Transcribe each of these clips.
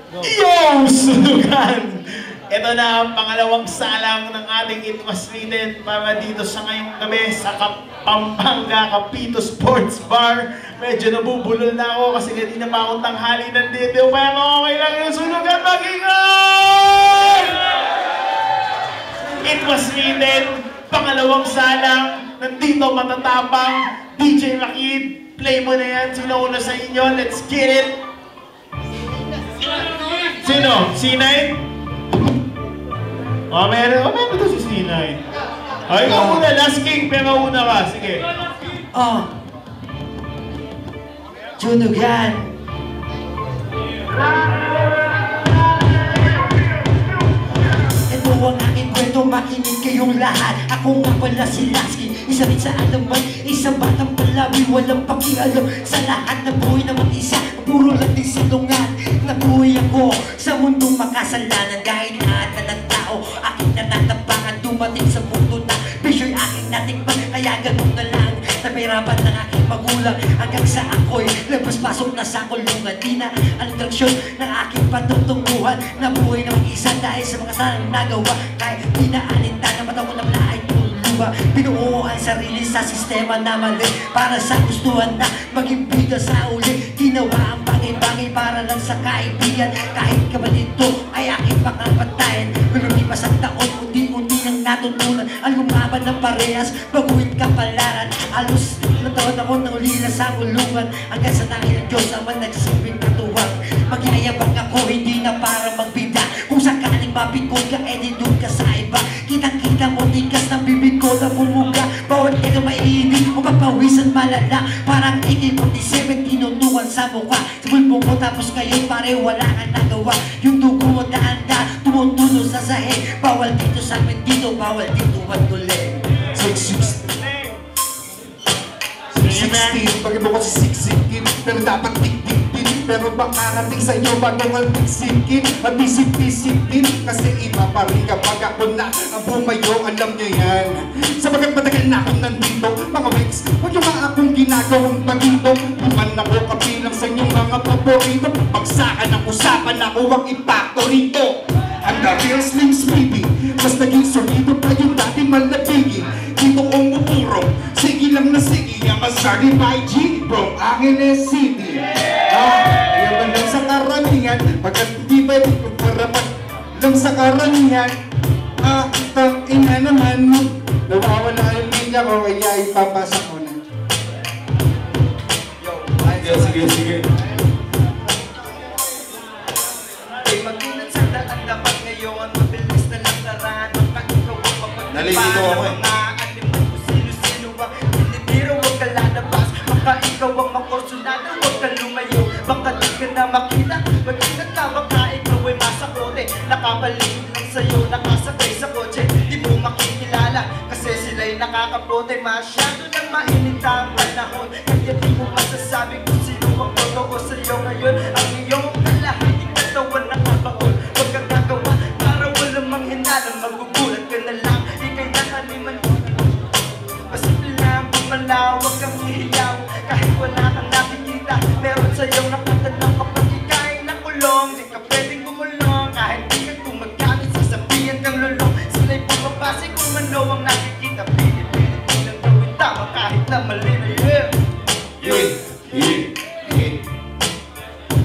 Yo! Sunugan! Ito na ang pangalawang salang ng ating It Was Written para dito sa ngayong gabi sa Pampanga Capito Sports Bar. Medyo nabubulol na ako kasi kanina pa akong tanghali nandito. Pero okay lang yung sunugan, mag-ingat! It Was Written, pangalawang salang. Nandito matatapang DJ Rakid. Play mo na yan. Sino una sa inyo? Let's get it! Sino? C9? Meron ito si C9. Ikaw muna, last king, pero una ka. Sige. Sunugan. Ito ang aking kwento, makinig kayong lahat. Ako nga pala si Lasky, isa rin sa alaman, isang batang palabi, walang pakialam sa lahat na buhay na mag-isa. Puro lang din silungan. Nabuhay ako sa mundong makasalanan dahil lahat na ng tao aking natatapangan. Dumating sa mundo na bisyo'y aking natikman, kaya ganun na lang napahirapan ng aking magulang hanggang sa ako'y labas-pasok na sa kulungan. Di na ang traksyon ng aking patutunguhan. Nabuhay na mag-isa dahil sa mga kasalang nagawa, kahit di na alintan na mata ko na wala ay tuluba. Binuo ang sarili sa sistema na mali para sa gustuhan na maging biga sa uli. Ginawa ang bagay-bagay para lang sa kaibigan, kahit kabalito ay aking pangapatayan. Lumipas ang taon, unti-unti nang natutunan ang lumaban ng parehas, baguhin kapalaran. Alos na taon ako nang ulila sa kulungan, hanggang sa tangin ng Diyos naman nagsilbing katuwang. Magyayabang ako, hindi na para magbida. Kung sakaling mapikon ka, di doon ka sa iba. Kitang-kita mo, tigas ng bibig ko na bumuga. Bawat ito maiinit o papawisan malala, parang AK-47 tinutukan sa mukha. Sabulpo ko tapos kayo pare wala kang nagawa. Yung dugo mo daan-daan tumutulo sa sahig. Bawal dito sa amin dito, bawal dito magtuloy. 16, pag-ibo ko sa 6-16, pero dapat tik-tik-tik. Pero baka nating sa'yo bago ang tik-sikin at bisip-bisip-tin. Kasi iba pa rin kapag ako na ang bumayo, alam nyo yan. Sabagat matagal na akong nandito, mga weeks, huwag yung mga akong ginagawang bagito. Bukan ako kapilang sa inyong mga paborito. Pagsakan ang usapan ako ang impacto rito. Ang the real Slim Speedy, mas naging solido pa yung dati malabigi. Dito kong upuro, sige lang na sige, ang asardi by G from Angeles City. Ayaw ba lang sa karamihan, pagkat di ba ito parapat lang sa karamihan. Tang ina naman mo, nawawala yung linya ko, kaya ipapasa ko na. Sige. Magulad sa daan dapat ngayon, mabilis na lang naraan. Baka ikaw ang Nalilito ako eh. Aliman kung sino-sino ang hinibiro, huwag ka lalabas. Baka ikaw ang makorsunado, huwag ka lumayo. Baka di ka na makita, mag-ingat ka. Baka ikaw ay masakote, nakapaligid lang sa'yo, nakasakay sa kotse. Di mo makikilala, kasi sila'y nakakapote. Masyado na mainit ang panahon, kaya di mo masasabi kung sino ang totoo sa'yo ngayon. Ang iyong kalahating katawan nakabaon, huwag kang gagawa para walang manghinala. Magugulat ka na lang, ikay nakaliman. Pasimple lang, pumalawag kang hihiyaw, kahit wala kang nakikita. Meron sa'yo nakatanong kapag ika'y nakulong. Di ka pwedeng gumulong, kahit di ka gumagamit, sasabihan kang lulong. Sila'y pumapase kung ano ang nakikita. Pinipilit nilang gawin tama kahit na mali na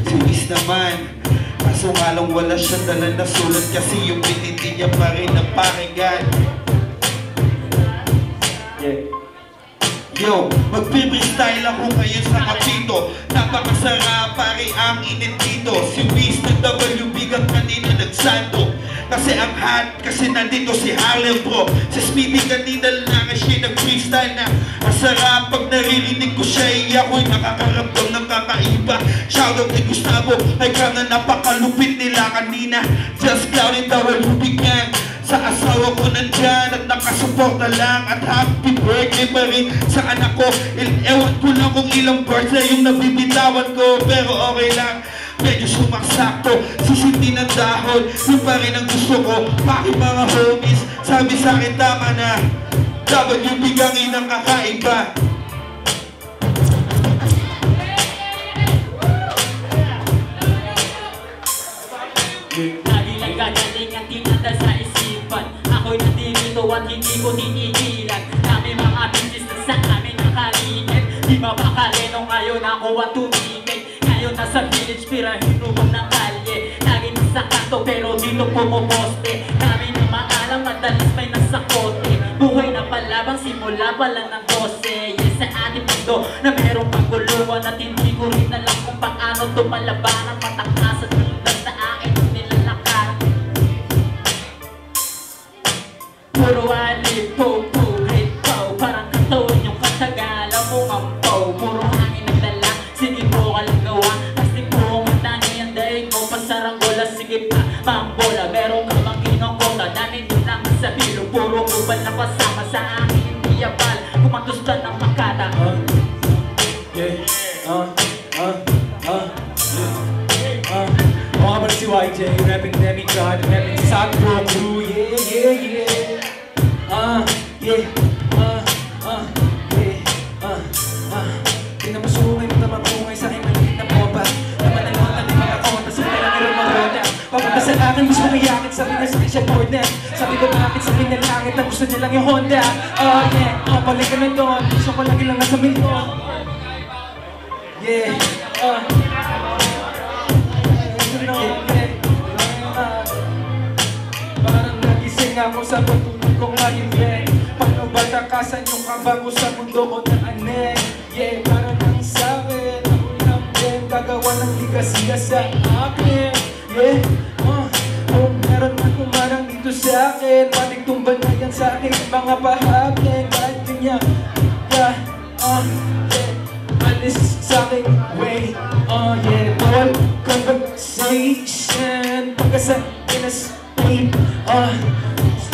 Sinis naman, kaso nga lang wala siyang dala na sulat, kasi yung piniti niya pa rin ang pakinggan. Yo, magpipistyle ako ngayon sa Capito. Napakasarap pare ang init dito. Si Mr. WB ang kanina nagsanto, kasi ang hot, kasi nandito si Harlem bro. Si Smithy kanina lang siya nag-freestyle na ang sarap pag naririnig ko siya. Ako'y nakakaramdam ng kakaiba. Shoutout kay Gustavo, ay kana napakalupit nila kanina. Just clouding WB gang. Sa asawa ko nandyan at nakasuporta lang, at happy birthday pa rin sa anak ko. Ewan ko lang kung ilang birthday yung nabibitawan ko, pero okay lang. Medyo sumaksakto, sisindi ng dahon, yun pa rin ang gusto ko. Bakit mga homies, sabi sa akin tama na, WB gangin ang kakaiba. Lagi lang gagaling ang tinanda sa isipan. Ako'y nandito at hindi ko tinigilan. Kami mga business na sa amin nakaligid. Di mapakali nung ngayon ako ang tumigil. Ngayon nasa village, pirahin rumong ng kalye. Lagi nasa kanto pero dito pumuposte. Kami na maalam, madalas may nasa kote. Buhay na palabang simula pa lang ng 12. Yes, sa ating mundo na merong paguluan. At hindi ko rin alam kung paano tumalaban ang matakasan tulad sa akin nilalakar. Puro alip, po, hit, po. Parang katawan yung katagalan mo ang po. Puro hangin nagdala, sige po ka lang gawa. Kasi po matani ang daig mo, pasaranggola. Sige pa, mambola, meron ka bang kinongkota. Dami din lang sa bilo, puro kubal na kasama sa akin. Hindi abal, kumagusta ng makata. Mga si YJ, rapping demigod, rapping Sakro crew, Di na masungay mo na mapungay sa aking maliit na popa. Naman ang mga di mga konta, sa kailang irong mga roda. Papunta sa akin, gusto mayakit, sabi na sa siya boardnet. Sabi ko bakit sabi niya langit, ang gusto niya lang yung Honda. Balik ka na doon, gusto ko lagi lang nasa milyon. Parang nagising ako sa pagtulog kong mahimbing. Paano ba takasan yung kaba ko sa mundo ko na anek? Parang nang sa'kin, ako lang din gagawa ng ligasiya sa akin. Kung meron man kumarang dito sa akin, matigtumban na yan sa aking mga bahagin. Kahit ganyan, alis sa aking way. All conversation pagkasa in-escape.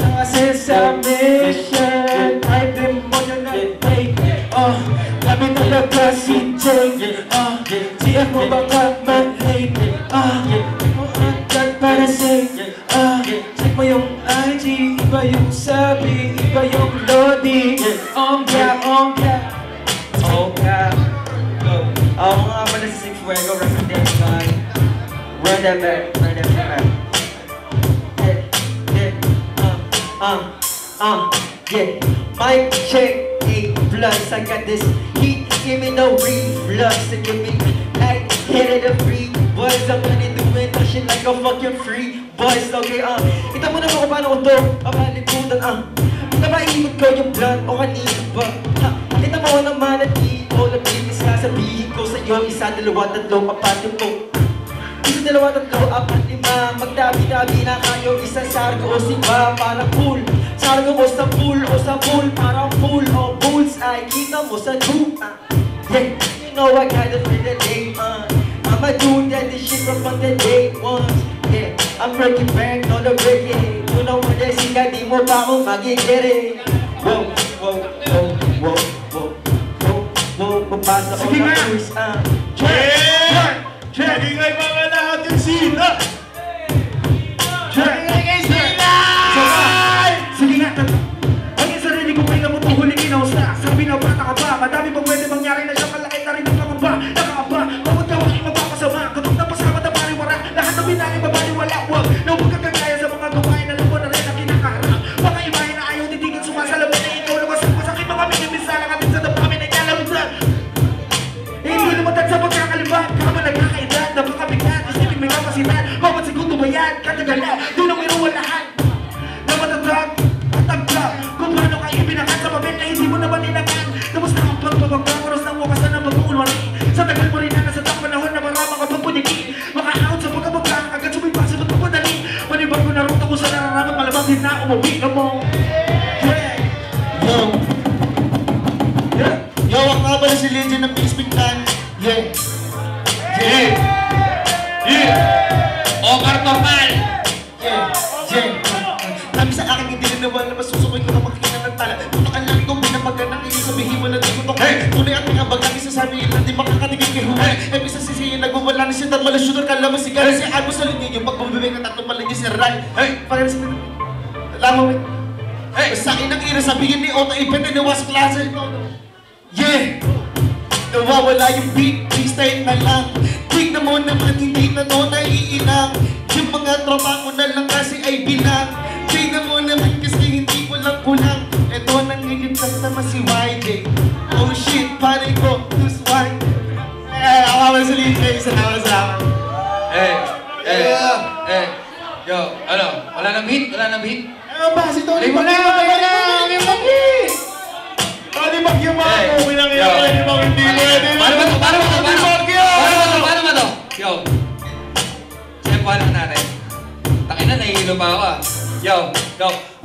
Kasi sa mission ay demonyo na fake. Kami talaga si Jake. Di ako baka ma-late. Agad para safe. Check mo yung IG, iba yung sabi, iba yung loading. Ako nga pala si Six Fuego, resident God. Run that back. Mic check, 8 plus. I got this heat, give me no reflux. So give me like, hit it a free buzz. I'm gonna do it, shit like a fucking free buzz. Okay, ito mo naman kung paano ko to mapaliputan, napaikot ko yung blunt o kanina ba? Kita mo naman at di all the babies sasabihin ko sa'yo. Isa, dalawa, tatlo, apat, lima. Isa, dalawa, tatlo, apat, lima. Magdabi-dabi na kayo, isang sargo o siba. Para pool, sargo mo sa pool o sa pool. Parang pool o bullseye, kita mo sa tube. You know I got it for the day, I'ma do that, this shit from the day one. I'm breaking back on the reggae. You know what they say, di mo pa ako magigere. Mapasa ko na first, Check! Ingay mga lahat yung sila! Check! Ingay sila! Sige nga, ang yung sarili ko pahinga mo tuhuling inausna. Sabi na bata ka ba, madami pang pwede mangyari na siya. Malaki na rin ang pangamba, nakakaba. Bawat gawang mapapasama, katong napasama na pariwara. Lahat na binangin mabaliwala, wag na huwag kagagaya sa mga gawain na lumo na rin ang kinakara. Mga ibahin na ayaw titigil sumasalamin na ikaw lumasak mo sa aking mga minibisa lang atin sa dapami na ikalawin. Hindi lumatag sa pagkakalibat, kama nagkakaedad, napakabigat, isipin may kapasidad. Bawat segundo ba yan, katagala, doon ang iruwan lahat. Na matatag, mataglag, kung paano kayo ibinakat sa papel na hindi mo naman inakat. Tapos na ang pagpapagkakuros ng wakas na pag-uulwari. Sa tagal mo rin na nasa takong panahon na marama ka pagpuniki. Maka-out sa pagkabagka, agad sumipag sa pagpapadali. Panibag ko na ruta ko sa nararamang malamang din na umuwi na mo. Yo, ang nga pala si Legend ng Peace Pintan. Omar Normal! Sabi sa akin, hindi rin naman na masusukoy ko na makikita ng tala. Tutakan lang kong binapagandang iyo, sabihin mo na di ko tokay. Tunay at mga bagang isasabihin na di makakatigil kay Huwag. Ebis sa sisihin, nagwawala na siya, tarmala shooter, kalaman si Gary. Si Albo sa linya, pagbabibig ng tatlong palagay si Ray. Parang sa alam mo, sa akin ang ira, sabihin ni Otto, ipente ni Was klase. Nawawala yung beat, freestyle na lang. Tignan mo naman, hindi na no naiilang. Yung mga beat? Ano ba? Si Tony Limang na! Tony Bagyo mga movie lang yan. Yo. Pwede bang hindi pwede? Paano ba to? Tony Bagyo! Paano ba to? Yo. Sempo lang natin. Takina, nahihilo pa ako ah. Yo.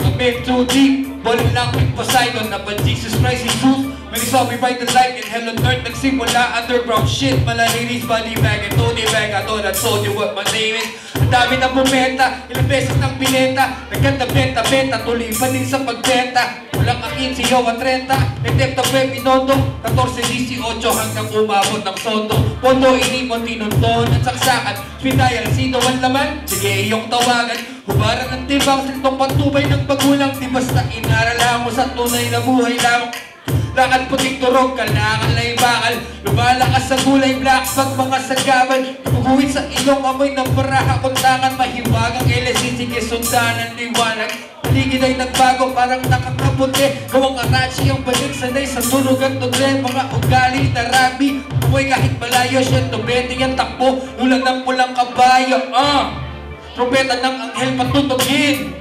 I'm in too deep. Ballin lang with Poseidon. But Jesus Christ, Jesus. When he saw me ride the light in hell on earth, nagsimula underground shit. Malarinis, body bag, and Tony Bag. I thought I told you what my name is. Ang dami ng bumenta, ilang beses nang binenta. Nagkanta benta, tuloy pa din sa pagbenta. Walang akin, sigaw at 30. Nagdep na web, inondo 14-18 hanggang umabot ng sondo. Pondo, inipon, tinunton at saksakan. Spidayal, sino ang laman? Sige, iyong tawagan. Hubaran ng tibang, sintong patubay ng pagulang. Di basta inaral mo sa tunay na buhay lamang. Lakad puting turog, kailangan na bakal. Lumalakas sa gulay, black bag, mga sagabal. Ipuguhit sa ilong, amoy ng baraha, kundangan. Mahiwagang LSC, sige sundan ang liwanag. Paligid ay nagbago, parang nakakaputi. Gawang arachi ang balik, sanay sa tunog at tudre. Mga ugali na rami, umuwi kahit malayo. Siya tubete ang takbo, ulan ng pulang kabayo. Trumpeta ng anghel patutugin.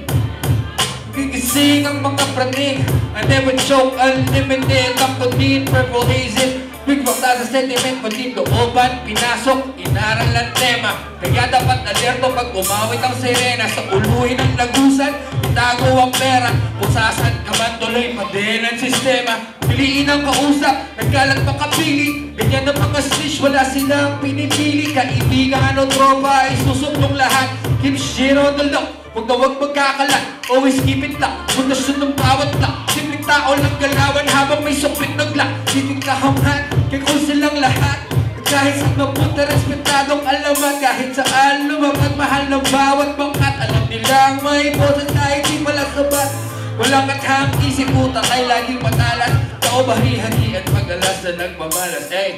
Gigising ang mga praning. I never choke, unlimited. Ang kunin, purple hazel. Big rock sa sentiment, pati looban, pinasok, inaral ang tema. Kaya dapat alerto pag umawit ang sirena. Sa uluhin ng lagusan, itago ang pera. Pusasan ka man tuloy, padin ang sistema. Piliin ang kausap, nagkalat makapili. Ganyan ang mga snitch, wala silang pinipili. Kaibigan o tropa ay susuklong lahat. Keep shit on the low. Huwag na huwag magkakalat, always keep it lock. Pundasyon ng bawat lock. Simpleng tao lang galawan habang may supit naglock. Titig na hamhan, kay kung silang lahat. Kahit sa mabuti, respetadong alaman. Kahit saan lumabas, mahal ng bawat bangkat. Alam nilang may boses na hindi pala sabat. Walang kathang isip utak ay laging matalas. Kaobahi-hagi at pag-alas na nagmamalas. Hey,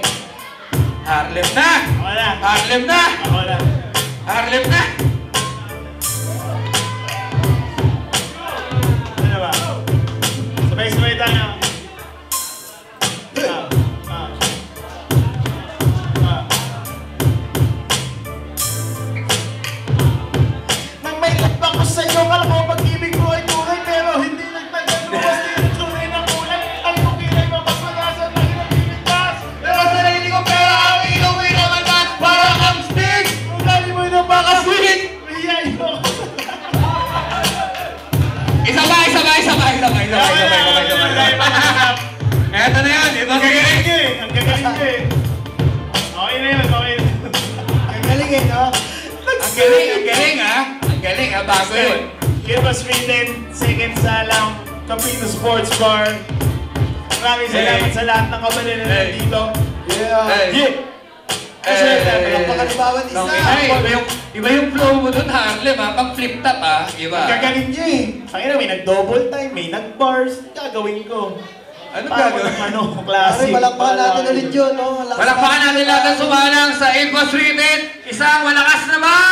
Harlem na! Wala. Harlem na! Wala. Harlem na! Ano ba? Sabay-sabay tayo. Nang may labang ko sa'yo, kala ko pag-ibig mo ay tunay, pero hindi nagtagal mo. Basta yung tunay na kulay. Ang kukilay mo, mas matasan na hinag-ibigtas. Pero sa sarili ko, pero ang inuwi na matas para ang sticks. Kung lali mo na baka sweet. Iyay mo. Isabay! Eto na yan, ito Ang gagaling ko eh. Ang gagaling ko eh. Okay na yun, okay na. Ang galing eh, no? Ang galing ha? Ang galing ha, bago yun. It was written, second salang, Capito Sports Bar. Maraming salamat sa lahat ng kabalan na nandito. Kasi walang bawat isa. Ay, iba yung flow mo dun, Harlem ha? Pang flip top ha? Iba. Ang gagaling niya eh. Pakina, may nag-double time, may nag-bars. Gagawin ko. Ano gagawin? Ano, classic. Palakpakan natin ulit yun, no? Palakpakan natin lahat ang sumalang sa Infos Written. Isang malakas naman!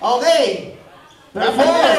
Okay. Perform!